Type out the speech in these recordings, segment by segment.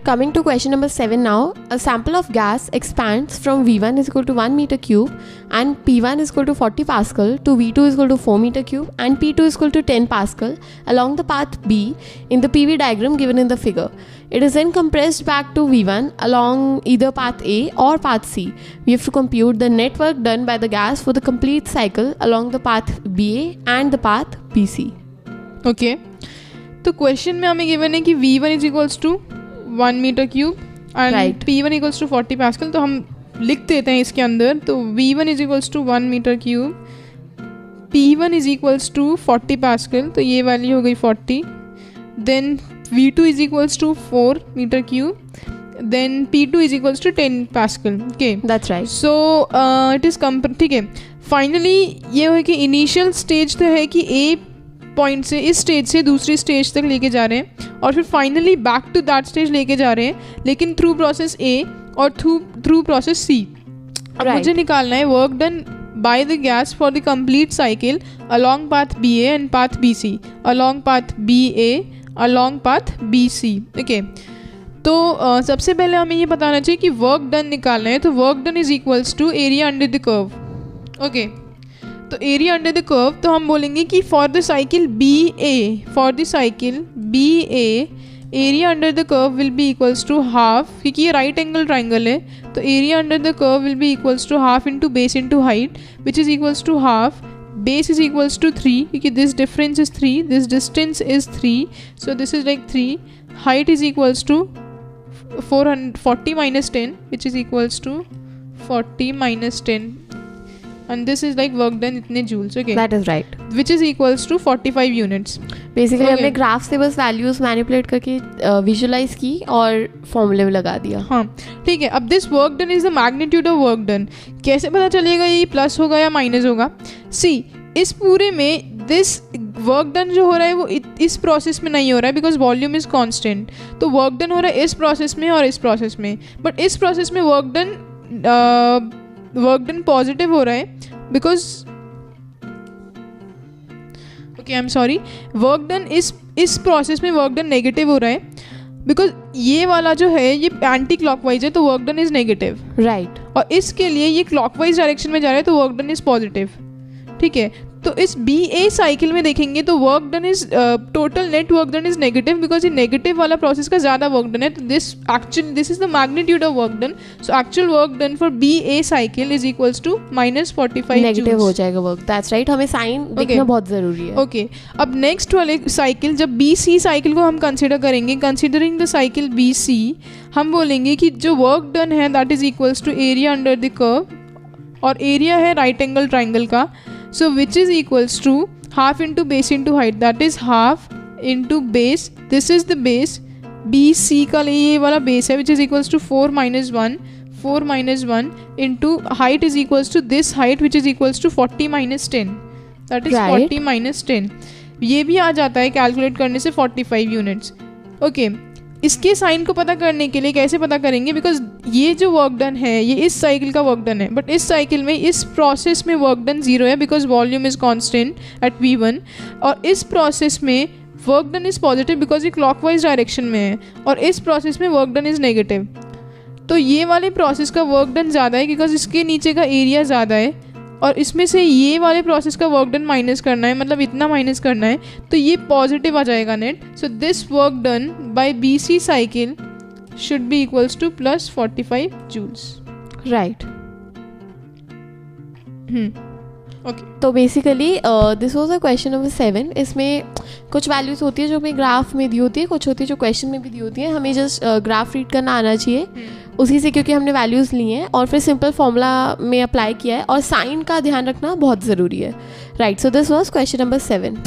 Coming to question number 7 now. A sample of gas expands from V1 is equal to 1 meter cube and P1 is equal to 40 Pascal to V2 is equal to 4 meter cube and P2 is equal to 10 Pascal along the path B in the PV diagram given in the figure. It is then compressed back to V1 along either path A or path C. We have to compute the net work done by the gas for the complete cycle along the path BA and the path BC. Okay. तो question में हमें given है कि V1 is equals to 1 metre cube and P1 equals to 40 pascal. तो हम लिख देते हैं इसके अंदर. तो V1 is equals to 1 metre cube, P1 is equals to 40 pascal, तो ये वैल्यू हो गई 40. Then V2 is equals to 4 metre cube, then P2 is equals to 10 pascal. Okay, that's right. So it is ठीक है. Finally ये है कि initial stage तो है कि ए पॉइंट से इस स्टेज से दूसरी स्टेज तक लेके जा रहे हैं और फिर finally back to that stage लेके जा रहे हैं, लेकिन थ्रू प्रोसेस ए और थ्रू प्रोसेस सी. अब मुझे निकालना है work done by the gas for the complete cycle along path B A and path B C, along path B A along path B C. Okay, तो सबसे पहले हमें ये बताना चाहिए कि वर्क डन निकालना है. तो work done is equals to area under the curve. Okay, तो एरिया अंडर द कर्व, तो हम बोलेंगे कि for the cycle B A, for the cycle B A area under the curve will be equals to half, क्योंकि ये right angle triangle है. तो area under the curve will be equals to half into base into height which is equals to half. Base is equals to 3 क्योंकि this difference is 3, this distance is 3, so this is like 3. Height is equals to 40 minus 10 which is equals to 40 minus 10 and this is like work done इतने joules. Okay, that is right, which is equals to 45 units. Basically हमने graph से बस values manipulate करके visualise की और फॉर्मूले में लगा दिया. हाँ, ठीक है. अब this work done is the magnitude of work done. कैसे पता चलेगा ये प्लस होगा या माइनस होगा? सी, इस पूरे में दिस वर्क डन जो हो रहा है वो इस प्रोसेस में नहीं हो रहा है बिकॉज वॉल्यूम इज कांस्टेंट. तो वर्क डन हो रहा है इस प्रोसेस में और इस प्रोसेस में, बट इस प्रोसेस में वर्क डन पॉजिटिव हो रहा है because okay I am sorry, work done इस प्रोसेस में वर्क डन नेगेटिव हो रहा है बिकॉज ये वाला जो है ये एंटी क्लॉकवाइज है, तो work done is negative. Right, और इसके लिए ये क्लॉकवाइज डायरेक्शन में जा रहा है तो वर्क डन इज पॉजिटिव. ठीक है, तो इस बी ए साइकिल में देखेंगे तो work done is total net work done is negative because ये नेगेटिव वाला प्रोसेस का ज़्यादा वर्क डन है. तो this is the magnitude of work done. So actual work done for B A cycle is equals to -45 negative हो जाएगा work. That's right, हमें sign देखना बहुत ज़रूरी है. ओके, अब नेक्स्ट वाले साइकिल जब बी सी साइकिल को हम कंसिडर करेंगे, considering the cycle B C, हम बोलेंगे कि जो वर्क डन है that is equals to area under the curve, और एरिया है राइट एंगल ट्राइंगल का. So which is equals to half into base into height, that is half into base, this is the base, BC का ये वाला base है which is equals to 4 minus 1 into height is equals to this height which is equals to 40 minus 10, that is right. 40 minus 10 ये भी आ जाता है calculate करने से 45 यूनिट्स. ओके, इसके साइन को पता करने के लिए कैसे पता करेंगे, बिकॉज ये जो वर्क डन है ये इस साइकिल का वर्क डन है, बट इस साइकिल में इस प्रोसेस में वर्क डन 0 है because volume is constant eight V1, और इस प्रोसेस में work done is positive because ये क्लॉकवाइज डायरेक्शन में है, और इस प्रोसेस में वर्क डन इज नेगेटिव. तो ये वाले प्रोसेस का वर्क डन ज़्यादा है बिकॉज इसके नीचे का एरिया ज़्यादा है, और इसमें से ये वाले प्रोसेस का वर्क डन माइनस करना है, मतलब इतना माइनस करना है, तो ये पॉजिटिव आ जाएगा net. So this work done by B C cycle should be equals to plus 45 joules. Right. Okay, तो basically this was a question number 7. इसमें कुछ वैल्यूज होती है जो हमें ग्राफ में दी होती है, कुछ होती है जो क्वेश्चन में भी दी होती है. हमें जस्ट ग्राफ रीड करना आना चाहिए उसी से, क्योंकि हमने वैल्यूज़ ली हैं और फिर सिंपल फॉर्मूला में अप्लाई किया है, और साइन का ध्यान रखना बहुत ज़रूरी है. Right, so this was question number 7.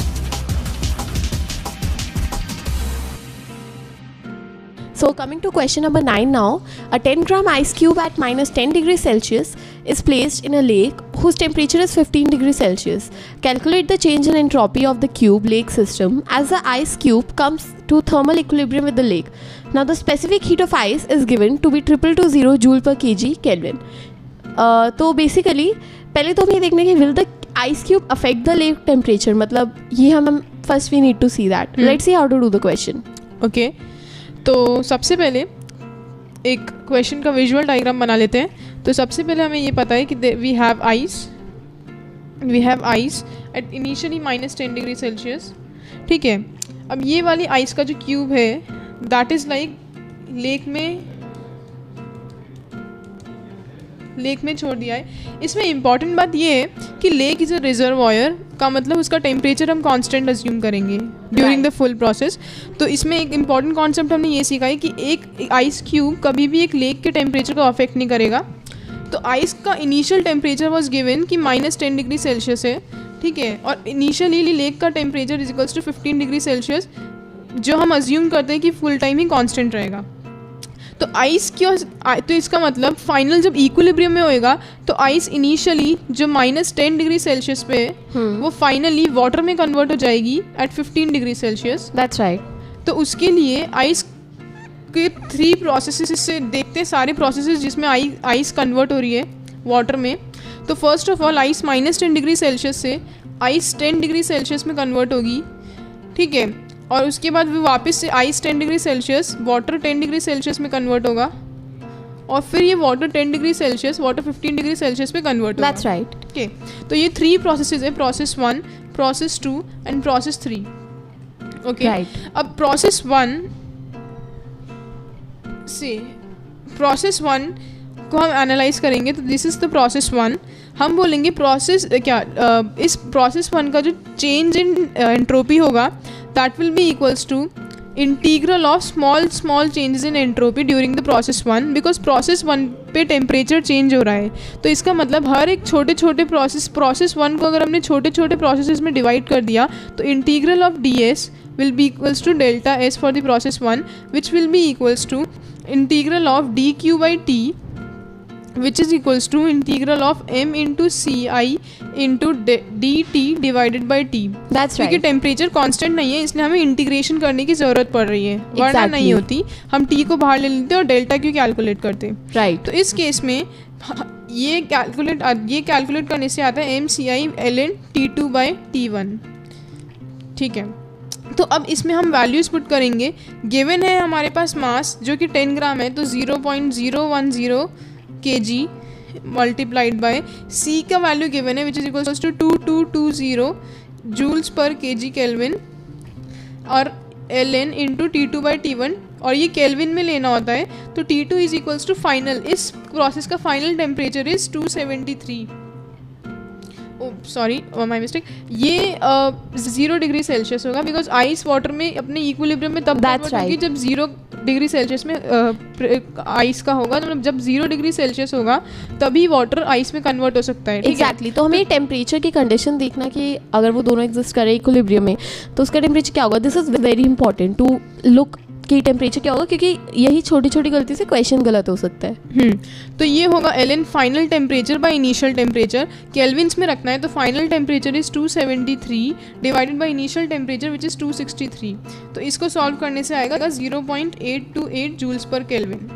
So coming to question number 9 now, a 10 gram ice cube at minus 10 degrees Celsius is placed in a lake whose temperature is 15 degrees Celsius. Calculate the change in entropy of the cube lake system as the ice cube comes to thermal equilibrium with the lake. Now the specific heat of ice is given to be 0.020 joule per kg Kelvin. तो basically पहले तो हम ये देखने कि will the ice cube affect the lake temperature, मतलब ये हम first we need to see that. Let's see how to do the question. Okay. तो सबसे पहले एक क्वेश्चन का विजुअल डायग्राम बना लेते हैं। तो सबसे पहले हमें ये पता है कि we have ice at initially -10 degree Celsius, ठीक है। अब ये वाली आइस का जो क्यूब है दैट इज़ लाइक लेक में छोड़ दिया है। इसमें इंपॉर्टेंट बात ये है कि लेक इज़ अ रिजर्वॉयर, का मतलब उसका टेम्परेचर हम कांस्टेंट अज्यूम करेंगे ड्यूरिंग द फुल प्रोसेस। तो इसमें एक इंपॉर्टेंट कॉन्सेप्ट हमने ये सीखा है कि एक आइस क्यूब कभी भी एक लेक के टेम्परेचर को अफेक्ट नहीं करेगा। तो आइस का इनिशियल टेम्परेचर वाज गिवन कि -10 डिग्री सेल्सियस है, ठीक है, और इनिशियली लेक का temperature is equals to 15 degree Celsius, जो हम अज्यूम करते हैं कि फुल टाइम ही कांस्टेंट रहेगा। तो आइस क्यों, तो इसका मतलब फाइनल जब इक्विलिब्रियम में होएगा तो आइस इनिशियली जो -10 डिग्री सेल्सियस पे वो फाइनली वाटर में कन्वर्ट हो जाएगी at 15 degree Celsius. That's right. तो उसके लिए आइस के 3 प्रोसेसेस से देखते हैं, सारे प्रोसेसेस जिसमें आइस कन्वर्ट हो रही है वाटर में। तो first of all ice -10 degree Celsius से आइस 10 डिग्री सेल्सियस में कन्वर्ट होगी, ठीक है, और उसके बाद वो वापस से ice 10 degree Celsius water 10 degree Celsius में कन्वर्ट होगा, और फिर ये water 10 degree Celsius water 15 degree Celsius में कन्वर्ट होगा। That's right. ओके, तो ये 3 प्रोसेसेस है, process 1, process 2 and process 3। Okay, अब प्रोसेस 1 को हम एनालाइज करेंगे। तो दिस इज द प्रोसेस 1। हम बोलेंगे प्रोसेस इस प्रोसेस 1 का जो चेंज इन एंट्रोपी होगा that will be equals to integral of small changes in entropy during the process 1, because process 1 पे टेम्परेचर चेंज हो रहा है। तो इसका मतलब हर एक छोटे प्रोसेस 1 को अगर हमने छोटे प्रोसेसेस में डिवाइड कर दिया तो integral of ds will be equals to delta S for the process 1, which will be equals to integral of dq by t, which is equals to integral of m into ci into dt divided by t। That's right। क्योंकि temperature constant नहीं है इसलिए हमें integration करने की ज़रूरत पड़ रही है, वरना नहीं होती। हम t को बाहर ले लेते और डेल्टा क्यू कैलकुलेट करते। राइट। तो इस केस में ये कैलकुलेट करने से आता है mci ln t2 by t1, ठीक है। तो अब इसमें हम वैल्यूज़ पुट करेंगे। गिवन है हमारे पास मास जो कि 10 ग्राम है, तो 0.010 kg मल्टीप्लाइड बाय C का वैल्यू गिवन है which is equals to 2220 joules per kg kelvin, और ln into T2 by T1, और ये केल्विन में लेना होता है। तो T2 is equals to final, इस प्रोसेस का final temperature is 273, sorry my mistake, ये 0 डिग्री सेल्सियस होगा, बिकॉज आइस वाटर में अपने इक्विलिब्रियम में तब होगी जब 0 डिग्री सेल्सियस में आइस का होगा। मतलब जब 0 डिग्री सेल्सियस होगा तभी वाटर आइस में कन्वर्ट हो सकता है। एग्जैक्टली। तो हमें टेम्परेचर की कंडीशन देखना कि अगर वो दोनों एग्जिस्ट करे इक्विलिब्रियम में तो उसका टेम्परेचर क्या होगा। This is very important to look कि टेम्परेचर क्या होगा, क्योंकि यही छोटी गलती से क्वेश्चन गलत हो सकता है। तो ये होगा ln final temperature by initial temperature, kelvins में रखना है। तो final temperature is 273 divided by initial temperature which is 263। तो इसको सॉल्व करने से आएगा 0.828 जूल्स पर केल्विन।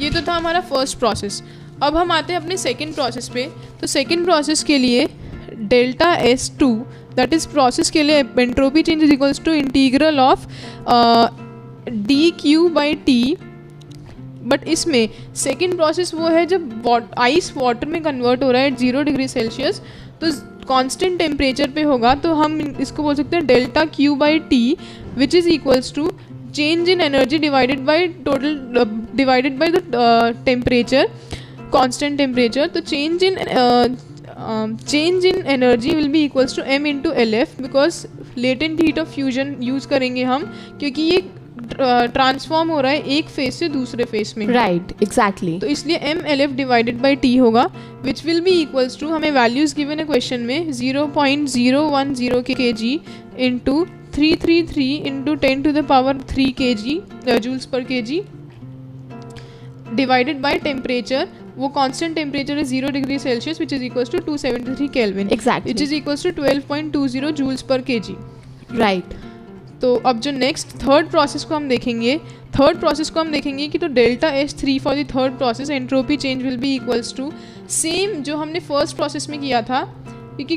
ये तो था हमारा फर्स्ट प्रोसेस। अब हम आते हैं अपने सेकेंड प्रोसेस पे। तो सेकेंड प्रोसेस के लिए delta S2 that is process के लिए entropy change is equals to integral of dq by t, but इसमें सेकेंड प्रोसेस वो है जब आइस वाटर में कन्वर्ट हो रहा है 0 डिग्री सेल्सियस, तो कांस्टेंट टेम्परेचर पे होगा। तो हम इसको बोल सकते हैं delta q by t which is equals to change in energy divided by the temperature, constant temperature. तो change in energy will be equals to m into LF, because latent heat of fusion use करेंगे हम, क्योंकि ये transform हो रहा है एक phase से दूसरे फेज में। Right, exactly. तो इसलिए mLF डिवाइडेड बाई t होगा which will be equals to, हमें वैल्यूज गिवन है क्वेश्चन में, 0.010 kg into 333 into 10 to the power 3 kg joules per kg divided by temperature. वो कांस्टेंट टेम्परेचर है 0 degree Celsius which is equals to 273 kelvin, exactly, which is equals to 12.20 joules per kg। Right. तो अब जो next third process को हम देखेंगे कि तो delta S3 for the third process entropy change will be equals to same जो हमने फर्स्ट प्रोसेस में किया था, क्योंकि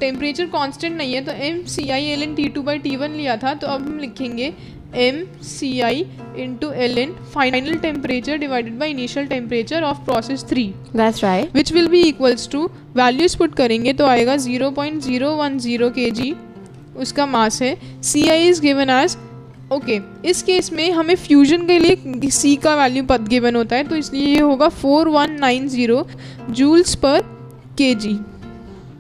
टेम्परेचर कांस्टेंट नहीं है तो mci ln T2 by T1 लिया था। तो अब हम लिखेंगे MCI into Ln final temperature divided by initial temperature of process 3, That's right. which will be equals to values put करेंगे तो आएगा 0.010 kg उसका मास है. CI is given as okay इस केस में हमें फ्यूजन के लिए C का वैल्यू पद गिवन होता है, तो इसलिए ये होगा 4190 joules per kg.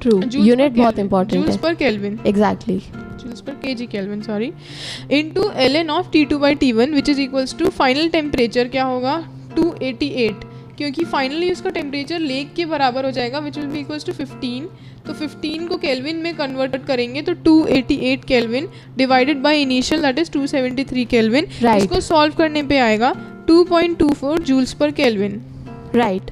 True. Unit बहुत important जूल्स है. पर kelvin, Exactly. joules per kg Kelvin sorry, into ln of T2 by T1 which is equals to final temperature क्या होगा 288, क्योंकि फाइनली उसका टेम्परेचर लेक के बराबर हो जाएगा which will be equals to 15. तो 15 को केल्विन में कन्वर्ट करेंगे तो 288 kelvin divided by initial that is 273 kelvin. Right. इसको सॉल्व करने पे आएगा 2.24 जूल्स पर केल्विन. Right.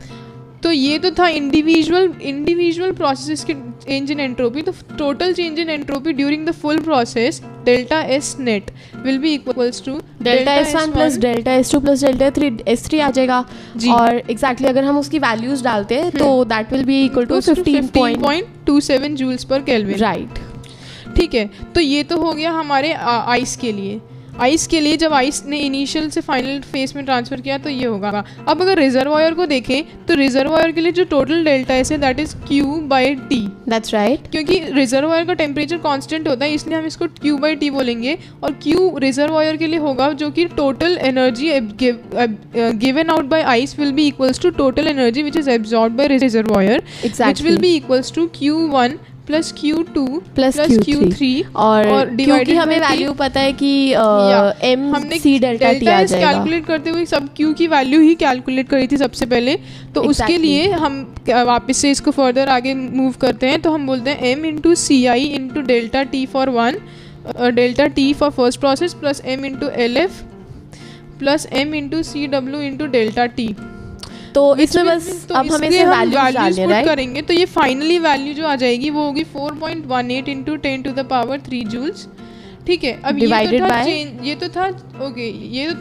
तो ये तो था इंडिविजुअल प्रोसेसेस के चेंज इन एंट्रोपी. तो total change in entropy during the full process delta S net will be equals to delta S1 plus delta S2 plus delta S3 आ जाएगा. जी. और एग्जैक्टली अगर हम उसकी वैल्यूज डालते हैं तो that will be equal to 15.27 joules per kelvin. Right. ठीक है, तो ये तो हो गया हमारे आइस के लिए. आइस के लिए जब आइस ने इनिशियल से फाइनल फेज में ट्रांसफर किया तो ये होगा. अब अगर रिजर्वायर को देखें तो रिजर्वायर के लिए जो टोटल डेल्टा एस है that is Q by T. That's right. क्योंकि रिजर्वायर का टेम्परेचर कांस्टेंट होता है इसलिए हम इसको Q बाई टी बोलेंगे. और Q रिजर्वायर के लिए होगा जो कि total energy given out by ice will be equals to total energy which is absorb by reservoir which will be equals to Q1 plus Q2 plus Q3 और क्योंकि हमें वैल्यू पता है कि MC डेल्टा T आ जाएगा. Calculate करते हुए सब Q की वैल्यू ही कैलकुलेट करी थी सबसे पहले. तो उसके लिए हम वापस से इसको फर्दर आगे मूव करते हैं. तो हम बोलते हैं M into CI into delta T for 1 delta T for first process plus M into LF plus M into CW into delta T. तो इसमें बस अब हमें से वैल्यूज डालने राइट करेंगे. तो ये फाइनली वैल्यू जो आ जाएगी वो होगी 4.18 into 10 to the power 3 joules. ठीक है, अब ये तो था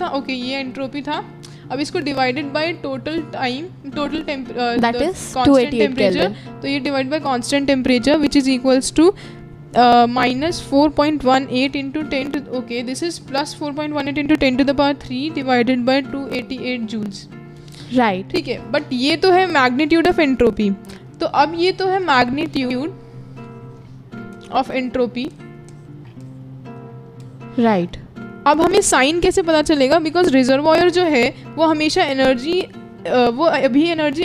ओके ये एंट्रोपी था. अब इसको divided by total that is 288 kelvin. तो ये divide by constant temperature which is equals to minus 4.18 into 10 to okay this is plus 4.18 into 10 to the power 3 divided by 288 joules. Right. ठीक है, but ये तो है मैग्नीट्यूड ऑफ एंट्रोपी. तो अब ये तो है मैग्नीट्यूड ऑफ एंट्रोपी. राइट. अब हमें साइन कैसे पता चलेगा, बिकॉज रिजर्वायर जो है वो हमेशा एनर्जी वो अभी एनर्जी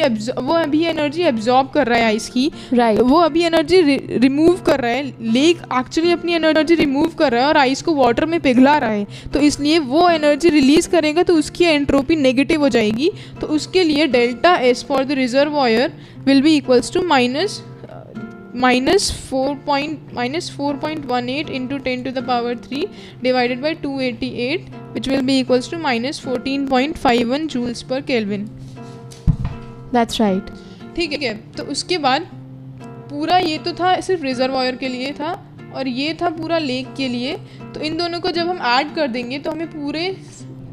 एब्जॉर्ब कर रहा है आइस की. राइट. वो अभी एनर्जी रिमूव कर रहा है. लेक एक्चुअली अपनी एनर्जी रिमूव कर रहा है और आइस को वाटर में पिघला रहा है. तो इसलिए वो एनर्जी रिलीज करेगा तो उसकी एंट्रोपी नेगेटिव हो जाएगी. तो उसके लिए delta S for the reservoir will be equals to minus 4.18 into 10 to the power 3 divided by 288 which will be equals to minus 14.51 joules per Kelvin. That's right. ठीक है, तो उसके बाद पूरा ये तो था सिर्फ रिजर्वायर के लिए था और ये था पूरा लेक के लिए. तो इन दोनों को जब हम ऐड कर देंगे तो हमें पूरे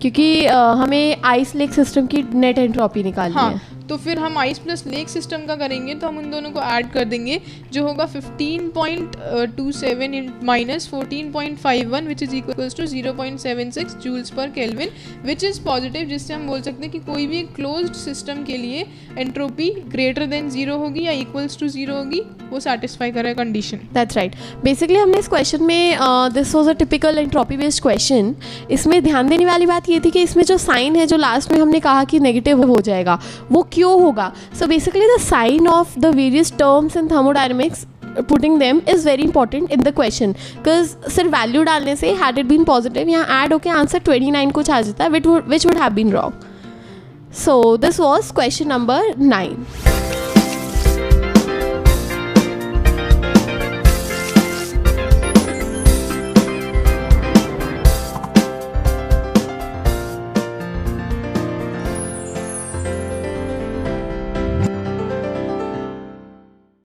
क्योंकि हमें आइस लेक सिस्टम की नेट एंट्रोपी निकालनी है. तो फिर हम आइस प्लस लेक सिस्टम का करेंगे तो हम उन दोनों को ऐड कर देंगे जो होगा 15.27 minus 14.51 which is equals to 0.76 joules per kelvin which is positive, जिससे हम बोल सकते हैं कि कोई भी क्लोज्ड सिस्टम के लिए एंट्रोपी ग्रेटर देन 0 होगी या इक्वल्स टू 0 होगी, वो सेटिस्फाई करेगा कंडीशन. That's right. बेसिकली हमने इस क्वेश्चन में this was a typical entropy based question. इसमें ध्यान देने वाली बात ये थी कि इसमें जो साइन है जो लास्ट में हमने कहा कि नेगेटिव हो जाएगा वो क्यों होगा. So basically the sign of the various terms in thermodynamics putting them is very important in the question because सिर्फ वैल्यू डालने से had it been positive यहाँ ऐड होके आंसर 29 कुछ आ जाता है which would have been wrong. So this was question number 9.